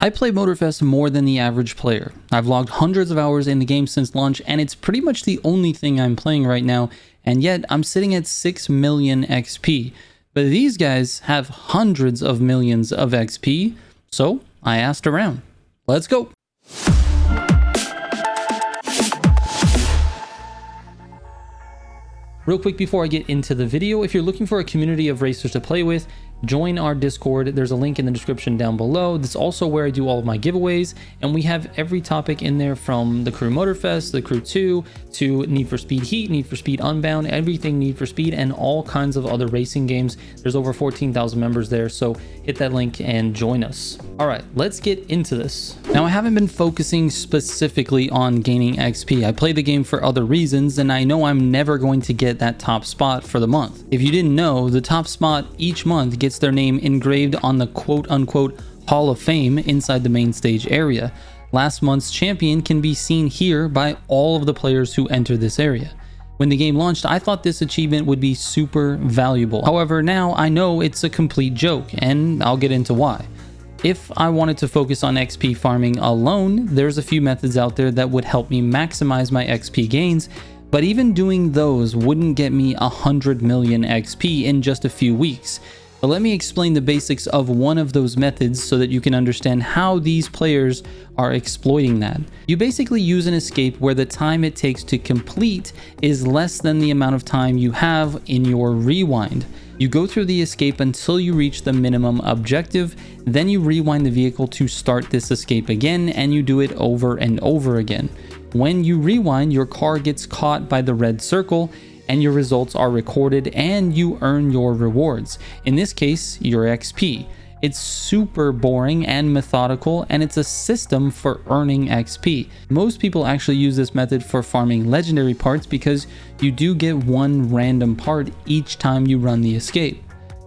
I play Motorfest more than the average player. I've logged hundreds of hours in the game since launch, and it's pretty much the only thing I'm playing right now, and yet I'm sitting at 6 million XP. But these guys have hundreds of millions of XP, so I asked around. Let's go! Real quick before I get into the video, if you're looking for a community of racers to play with, join our Discord. There's a link in the description down below. That's also where I do all of my giveaways, and we have every topic in there from the Crew Motorfest, the Crew 2, to Need for Speed Heat, Need for Speed Unbound, everything Need for Speed, and all kinds of other racing games. There's over 14,000 members there, so hit that link and join us. All right, let's get into this. Now, I haven't been focusing specifically on gaining XP. I play the game for other reasons, and I know I'm never going to get that top spot for the month. If you didn't know, the top spot each month gets their name engraved on the quote-unquote Hall of Fame inside the main stage area. Last month's champion can be seen here by all of the players who enter this area. When the game launched, I thought this achievement would be super valuable. However, now I know it's a complete joke, and I'll get into why. If I wanted to focus on XP farming alone, there's a few methods out there that would help me maximize my XP gains, but even doing those wouldn't get me 100 million XP in just a few weeks. But let me explain the basics of one of those methods so that you can understand how these players are exploiting that. You basically use an escape where the time it takes to complete is less than the amount of time you have in your rewind. You go through the escape until you reach the minimum objective, then you rewind the vehicle to start this escape again, and you do it over and over again. When you rewind, your car gets caught by the red circle, and your results are recorded, and you earn your rewards. In this case, your XP. It's super boring and methodical, and it's a system for earning XP. Most people actually use this method for farming legendary parts because you do get one random part each time you run the escape.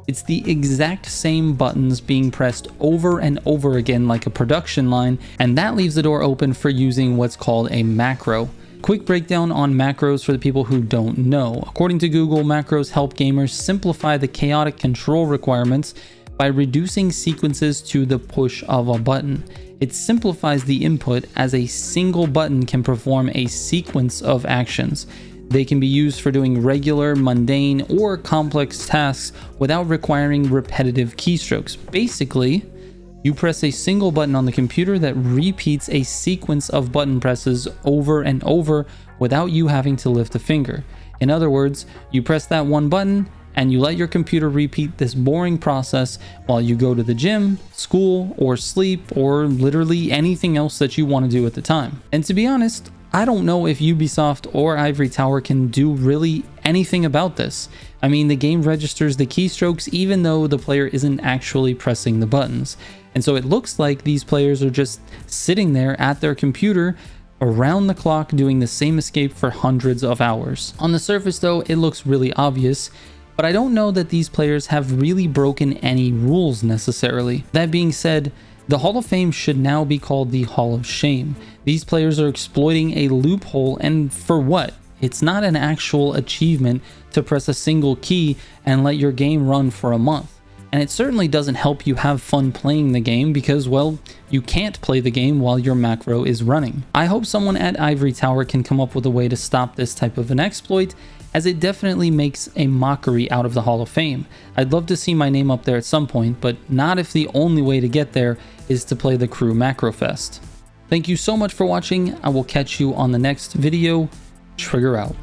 It's the exact same buttons being pressed over and over again like a production line, and that leaves the door open for using what's called a macro. Quick breakdown on macros for the people who don't know. According to Google, macros help gamers simplify the chaotic control requirements by reducing sequences to the push of a button. It simplifies the input as a single button can perform a sequence of actions. They can be used for doing regular, mundane, or complex tasks without requiring repetitive keystrokes. Basically, you press a single button on the computer that repeats a sequence of button presses over and over without you having to lift a finger. In other words, you press that one button and you let your computer repeat this boring process while you go to the gym, school, or sleep, or literally anything else that you want to do at the time. And to be honest, I don't know if Ubisoft or Ivory Tower can do really anything about this. I mean, the game registers the keystrokes even though the player isn't actually pressing the buttons. And so it looks like these players are just sitting there at their computer around the clock doing the same escape for hundreds of hours. On the surface though, it looks really obvious, but I don't know that these players have really broken any rules necessarily. That being said, the Hall of Fame should now be called the Hall of Shame. These players are exploiting a loophole, and for what? It's not an actual achievement to press a single key and let your game run for a month. And it certainly doesn't help you have fun playing the game because, well, you can't play the game while your macro is running. I hope someone at Ivory Tower can come up with a way to stop this type of an exploit, as it definitely makes a mockery out of the Hall of Fame. I'd love to see my name up there at some point, but not if the only way to get there is to play the Crew Macrofest. Thank you so much for watching. I will catch you on the next video. Trigger out.